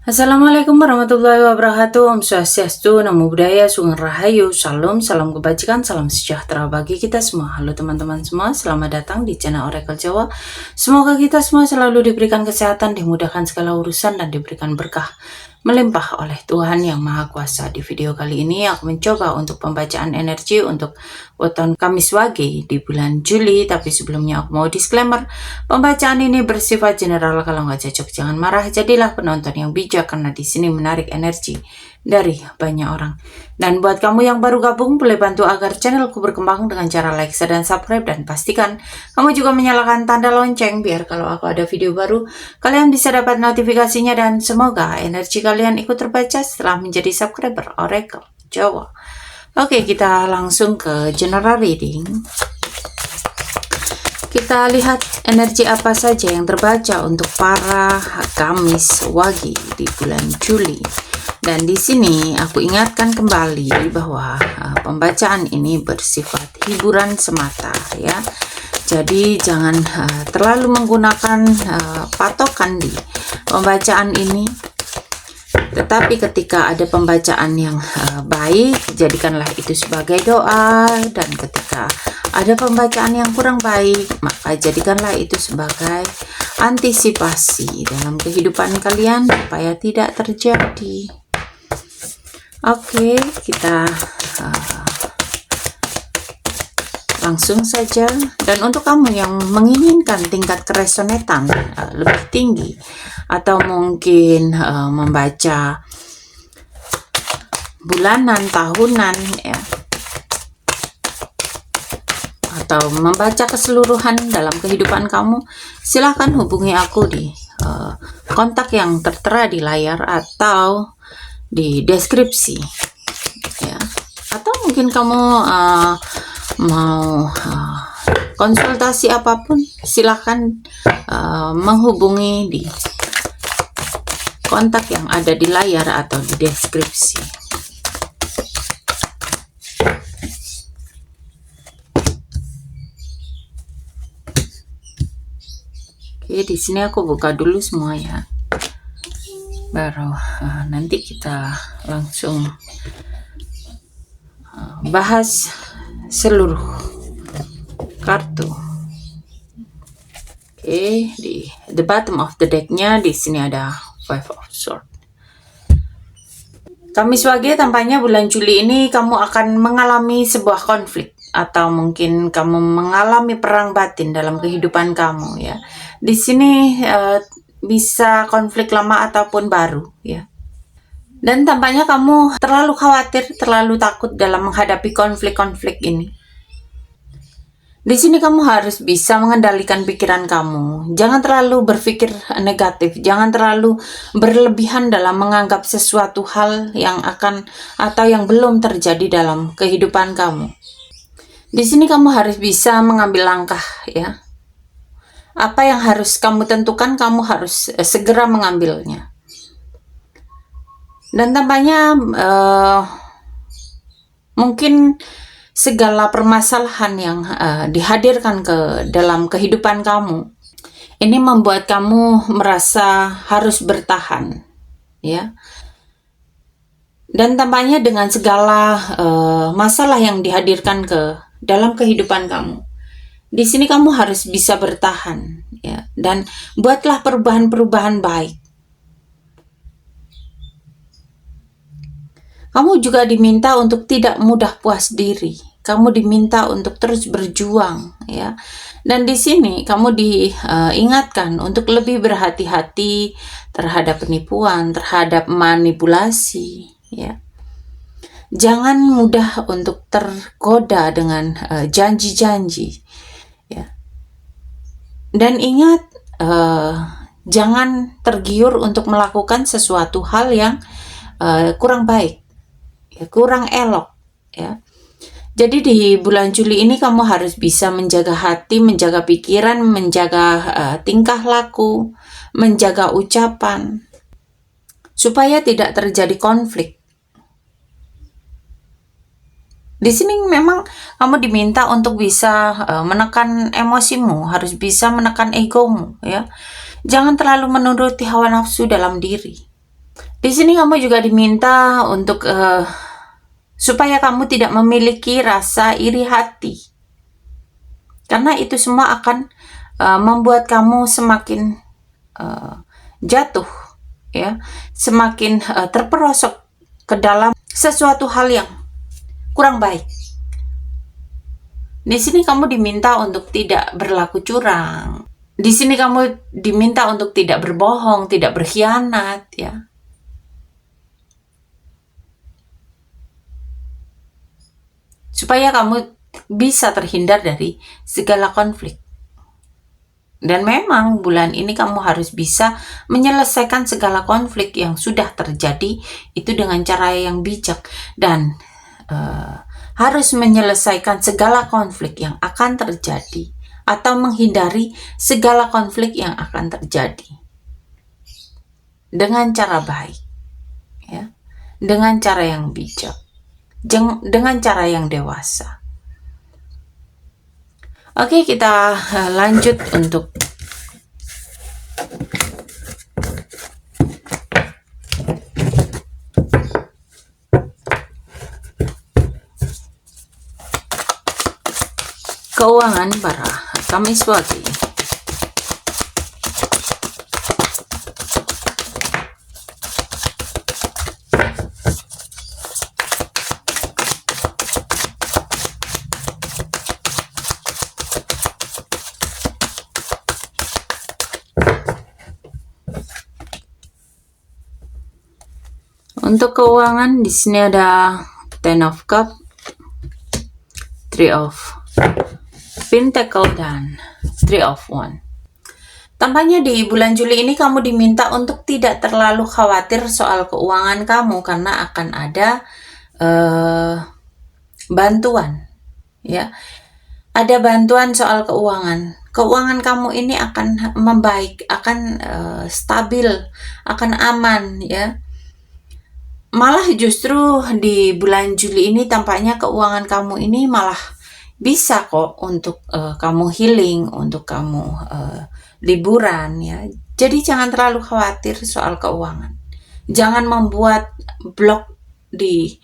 Assalamualaikum warahmatullahi wabarakatuh. Om Swastiastu, Namo Buddhaya, Sugeng Rahayu, Salam, salam kebajikan, salam sejahtera bagi kita semua. Halo teman-teman semua, selamat datang di channel Oracle Jawa. Semoga kita semua selalu diberikan kesehatan, dimudahkan segala urusan, dan diberikan berkah melimpah oleh Tuhan Yang Maha Kuasa. Di video kali ini aku mencoba untuk pembacaan energi untuk weton Kamis Wage di bulan Juli, tapi sebelumnya aku mau disclaimer, pembacaan ini bersifat general. Kalau nggak cocok jangan marah, jadilah penonton yang bijak karena di sini menarik energi dari banyak orang. Dan buat kamu yang baru gabung, boleh bantu agar channelku berkembang dengan cara like, share, dan subscribe, dan pastikan kamu juga menyalakan tanda lonceng biar kalau aku ada video baru kalian bisa dapat notifikasinya, dan semoga energi kalian ikut terbaca setelah menjadi subscriber Oracle Jawa. Oke, kita langsung ke general reading. Kita lihat energi apa saja yang terbaca untuk para Kamis Wage di bulan Juli. Dan di sini aku ingatkan kembali bahwa pembacaan ini bersifat hiburan semata ya. Jadi jangan terlalu menggunakan patokan di pembacaan ini. Tetapi ketika ada pembacaan yang baik, jadikanlah itu sebagai doa, dan ketika ada pembacaan yang kurang baik, maka jadikanlah itu sebagai antisipasi dalam kehidupan kalian supaya tidak terjadi. Oke, kita langsung saja. Dan untuk kamu yang menginginkan tingkat keresonetan lebih tinggi, atau mungkin membaca bulanan, tahunan ya, atau membaca keseluruhan dalam kehidupan kamu, silahkan hubungi aku di kontak yang tertera di layar atau di deskripsi ya. Atau mungkin kamu mau konsultasi apapun, silahkan menghubungi di kontak yang ada di layar atau di deskripsi. Oke, di sini aku buka dulu semua ya. Baru nanti kita langsung bahas seluruh kartu. Oke, di the bottom of the decknya di sini ada Five of Swords. Kamis Wage, tampaknya bulan Juli ini kamu akan mengalami sebuah konflik, atau mungkin kamu mengalami perang batin dalam kehidupan kamu ya. Di sini bisa konflik lama ataupun baru ya. Dan tampaknya kamu terlalu khawatir, terlalu takut dalam menghadapi konflik-konflik ini. Di sini kamu harus bisa mengendalikan pikiran kamu. Jangan terlalu berpikir negatif, jangan terlalu berlebihan dalam menganggap sesuatu hal yang akan atau yang belum terjadi dalam kehidupan kamu. Di sini kamu harus bisa mengambil langkah ya. Apa yang harus kamu tentukan, kamu harus segera mengambilnya. Dan tampaknya mungkin segala permasalahan yang dihadirkan ke dalam kehidupan kamu ini membuat kamu merasa harus bertahan ya. Dan tampaknya dengan segala masalah yang dihadirkan ke dalam kehidupan kamu, di sini kamu harus bisa bertahan ya, dan buatlah perubahan-perubahan baik. Kamu juga diminta untuk tidak mudah puas diri. Kamu diminta untuk terus berjuang ya. Dan di sini kamu diingatkan untuk lebih berhati-hati terhadap penipuan, terhadap manipulasi ya. Jangan mudah untuk tergoda dengan janji-janji ya. Dan ingat, jangan tergiur untuk melakukan sesuatu hal yang kurang baik ya, kurang elok ya. Jadi di bulan Juli ini kamu harus bisa menjaga hati, menjaga pikiran, menjaga tingkah laku, menjaga ucapan supaya tidak terjadi konflik. Di sini memang kamu diminta untuk bisa menekan emosimu, harus bisa menekan egomu ya. Jangan terlalu menuruti hawa nafsu dalam diri. Di sini kamu juga diminta untuk supaya kamu tidak memiliki rasa iri hati, karena itu semua akan membuat kamu semakin jatuh, ya, semakin terperosok ke dalam sesuatu hal yang kurang baik. Di sini kamu diminta untuk tidak berlaku curang. Di sini kamu diminta untuk tidak berbohong, tidak berkhianat, ya. Supaya kamu bisa terhindar dari segala konflik. Dan memang bulan ini kamu harus bisa menyelesaikan segala konflik yang sudah terjadi itu dengan cara yang bijak, dan harus menyelesaikan segala konflik yang akan terjadi atau menghindari segala konflik yang akan terjadi dengan cara baik, ya, dengan cara yang bijak, dengan cara yang dewasa. Oke, kita lanjut untuk keuangan para Kamis pagi. Untuk keuangan di sini ada Ten of Cup, Three of Pentacle, dan Three of Wand. Tampaknya di bulan Juli ini kamu diminta untuk tidak terlalu khawatir soal keuangan kamu, karena akan ada bantuan, ya. Ada bantuan soal keuangan. Keuangan kamu ini akan membaik, akan stabil, akan aman, ya. Malah justru di bulan Juli ini tampaknya keuangan kamu ini malah bisa kok untuk kamu healing, untuk kamu liburan, ya. Jadi jangan terlalu khawatir soal keuangan. Jangan membuat blok di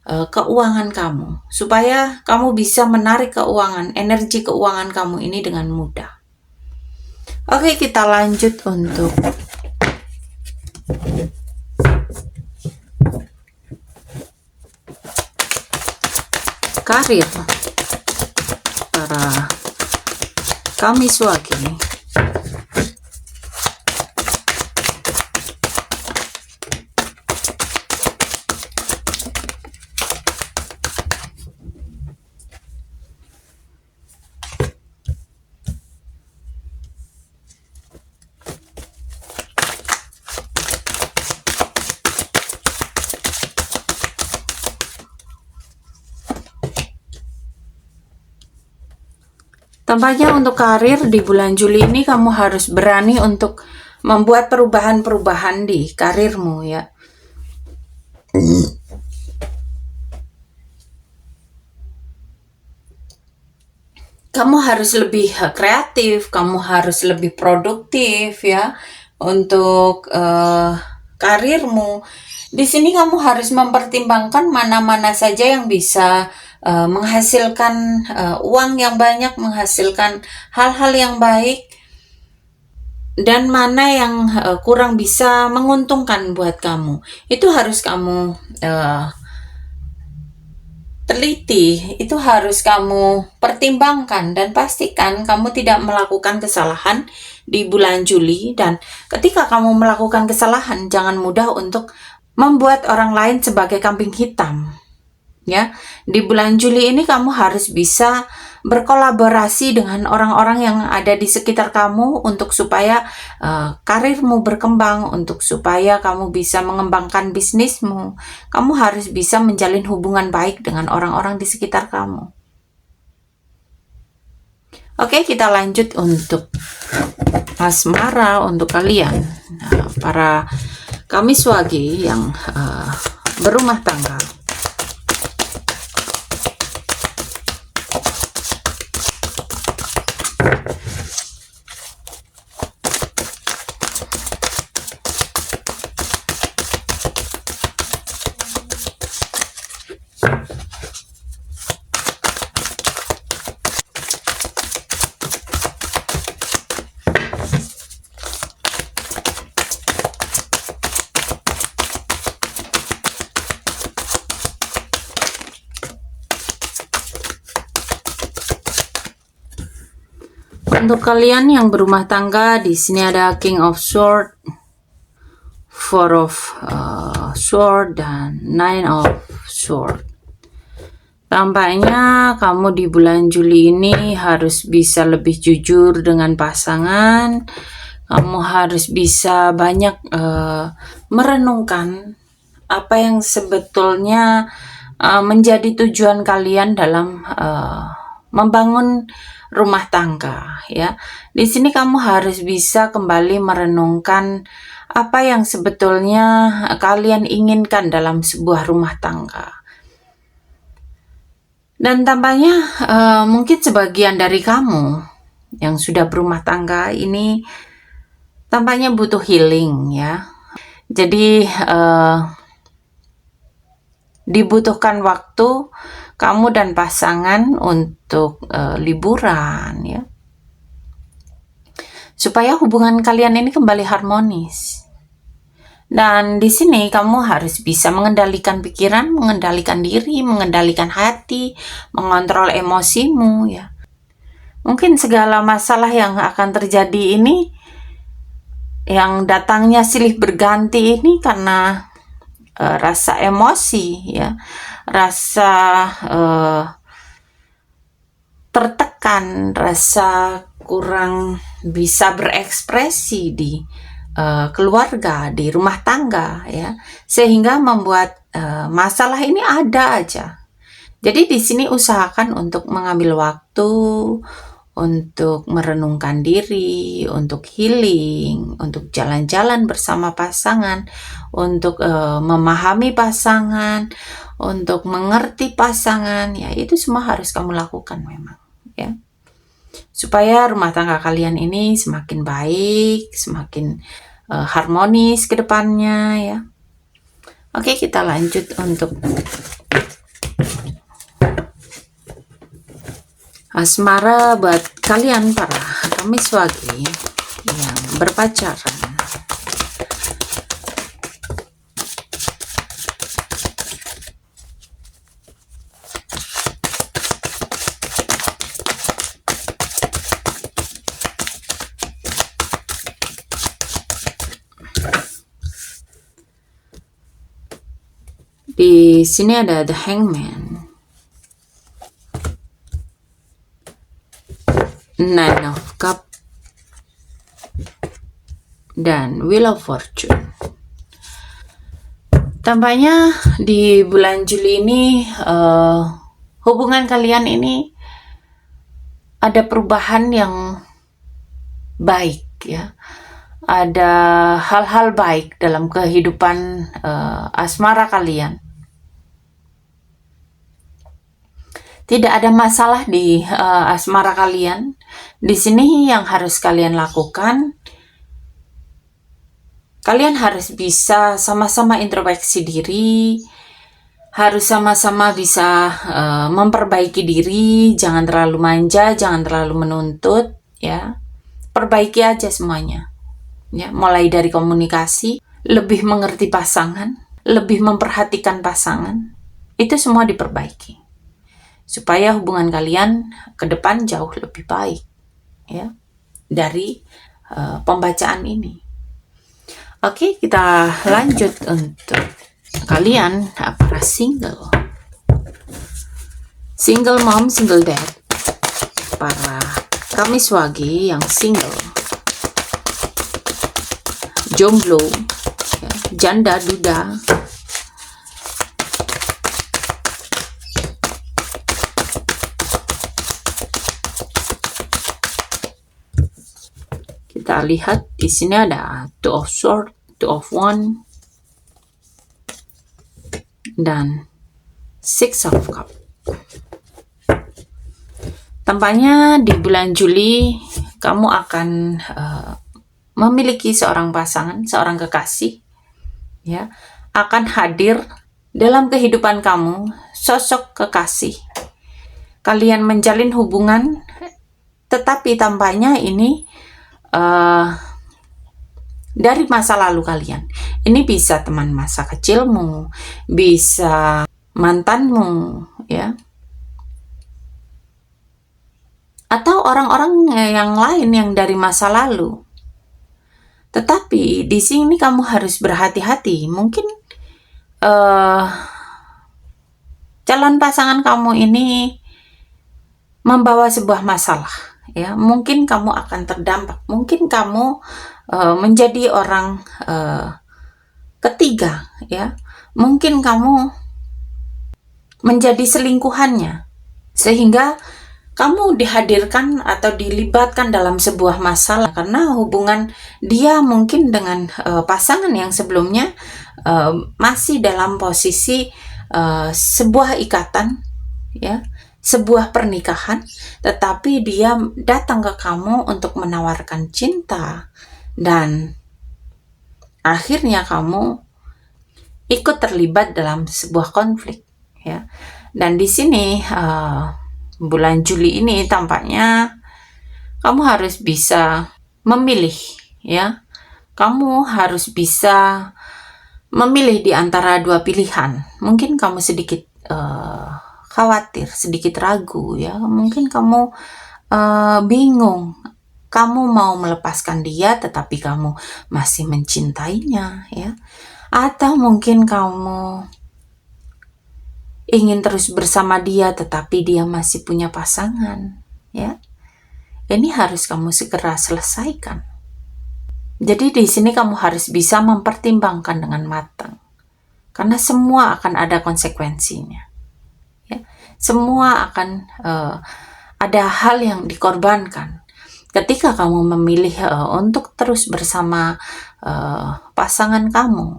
keuangan kamu, supaya kamu bisa menarik keuangan, energi keuangan kamu ini dengan mudah. Oke, kita lanjut untuk karir para Kamis pagi. Tampaknya untuk karir di bulan Juli ini kamu harus berani untuk membuat perubahan-perubahan di karirmu, ya. Kamu harus lebih kreatif, kamu harus lebih produktif, ya, untuk karirmu. Di sini kamu harus mempertimbangkan mana-mana saja yang bisa menghasilkan uang yang banyak, menghasilkan hal-hal yang baik, dan mana yang kurang bisa menguntungkan buat kamu. Itu harus kamu teliti, itu harus kamu pertimbangkan, dan pastikan kamu tidak melakukan kesalahan di bulan Juli. Dan ketika kamu melakukan kesalahan, jangan mudah untuk membuat orang lain sebagai kambing hitam, ya. Di bulan Juli ini kamu harus bisa berkolaborasi dengan orang-orang yang ada di sekitar kamu untuk supaya karirmu berkembang, untuk supaya kamu bisa mengembangkan bisnismu. Kamu harus bisa menjalin hubungan baik dengan orang-orang di sekitar kamu. Oke, kita lanjut untuk asmara untuk kalian, para Kamis pagi yang berumah tangga. Untuk kalian yang berumah tangga, di sini ada King of Sword, Four of Sword, dan Nine of Sword. Tampaknya kamu di bulan Juli ini harus bisa lebih jujur dengan pasangan. Kamu harus bisa banyak merenungkan apa yang sebetulnya menjadi tujuan kalian dalam membangun rumah tangga, ya. Di sini kamu harus bisa kembali merenungkan apa yang sebetulnya kalian inginkan dalam sebuah rumah tangga. Dan tampaknya mungkin sebagian dari kamu yang sudah berumah tangga ini tampaknya butuh healing, ya. Jadi dibutuhkan waktu kamu dan pasangan untuk liburan, ya, supaya hubungan kalian ini kembali harmonis. Dan di sini kamu harus bisa mengendalikan pikiran, mengendalikan diri, mengendalikan hati, mengontrol emosimu, ya. Mungkin segala masalah yang akan terjadi ini, yang datangnya silih berganti ini karena rasa emosi, ya, rasa tertekan, rasa kurang bisa berekspresi di keluarga, di rumah tangga, ya, sehingga membuat masalah ini ada aja. Jadi di sini usahakan untuk mengambil waktu untuk merenungkan diri, untuk healing, untuk jalan-jalan bersama pasangan, untuk memahami pasangan, untuk mengerti pasangan, ya, itu semua harus kamu lakukan memang, ya, supaya rumah tangga kalian ini semakin baik, semakin harmonis ke depannya, ya. Oke, kita lanjut untuk asmara buat kalian para Kamiswagi yang berpacaran. Di sini ada The Hangman, Nine of Cup, dan Wheel of Fortune. Tampaknya di bulan Juli ini hubungan kalian ini ada perubahan yang baik, ya. Ada hal-hal baik dalam kehidupan asmara kalian. Tidak ada masalah di asmara kalian. Di sini yang harus kalian lakukan, kalian harus bisa sama-sama introspeksi diri, harus sama-sama bisa memperbaiki diri, jangan terlalu manja, jangan terlalu menuntut, ya. Perbaiki aja semuanya, ya. Mulai dari komunikasi, lebih mengerti pasangan, lebih memperhatikan pasangan, itu semua diperbaiki supaya hubungan kalian ke depan jauh lebih baik, ya, dari pembacaan ini. Oke, kita lanjut untuk kalian para single mom, single dad, para Kamiswagi yang single, jomblo, ya, janda, duda. Kita lihat di sini ada Two of Swords, Two of Wands, dan Six of Cups. Tampaknya di bulan Juli kamu akan memiliki seorang pasangan, seorang kekasih, ya, akan hadir dalam kehidupan kamu, sosok kekasih. Kalian menjalin hubungan, tetapi tampaknya ini dari masa lalu kalian. Ini bisa teman masa kecilmu, bisa mantanmu, ya. atau orang-orang yang lain yang dari masa lalu. Tetapi di sini kamu harus berhati-hati. Mungkin calon pasangan kamu ini membawa sebuah masalah, ya. Mungkin kamu akan terdampak. Mungkin kamu menjadi orang ketiga, ya. Mungkin kamu menjadi selingkuhannya, sehingga kamu dihadirkan atau dilibatkan dalam sebuah masalah karena hubungan dia mungkin dengan pasangan yang sebelumnya masih dalam posisi sebuah ikatan, ya, sebuah pernikahan, tetapi dia datang ke kamu untuk menawarkan cinta dan akhirnya kamu ikut terlibat dalam sebuah konflik, ya. Dan di sini bulan Juli ini tampaknya kamu harus bisa memilih, ya. Kamu harus bisa memilih di antara dua pilihan. Mungkin kamu sedikit khawatir, sedikit ragu, ya. Mungkin kamu bingung. Kamu mau melepaskan dia tetapi kamu masih mencintainya, ya. Atau mungkin kamu ingin terus bersama dia tetapi dia masih punya pasangan, ya. Ini harus kamu segera selesaikan. Jadi di sini kamu harus bisa mempertimbangkan dengan matang. Karena semua akan ada konsekuensinya, ya. Semua akan ada hal yang dikorbankan. Ketika kamu memilih untuk terus bersama pasangan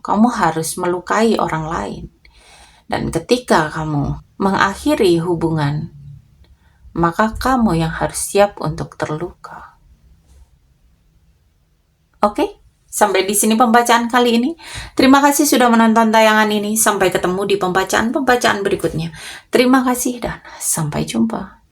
kamu harus melukai orang lain. Dan ketika kamu mengakhiri hubungan, maka kamu yang harus siap untuk terluka. Oke, sampai di sini pembacaan kali ini. Terima kasih sudah menonton tayangan ini. Sampai ketemu di pembacaan-pembacaan berikutnya. Terima kasih dan sampai jumpa.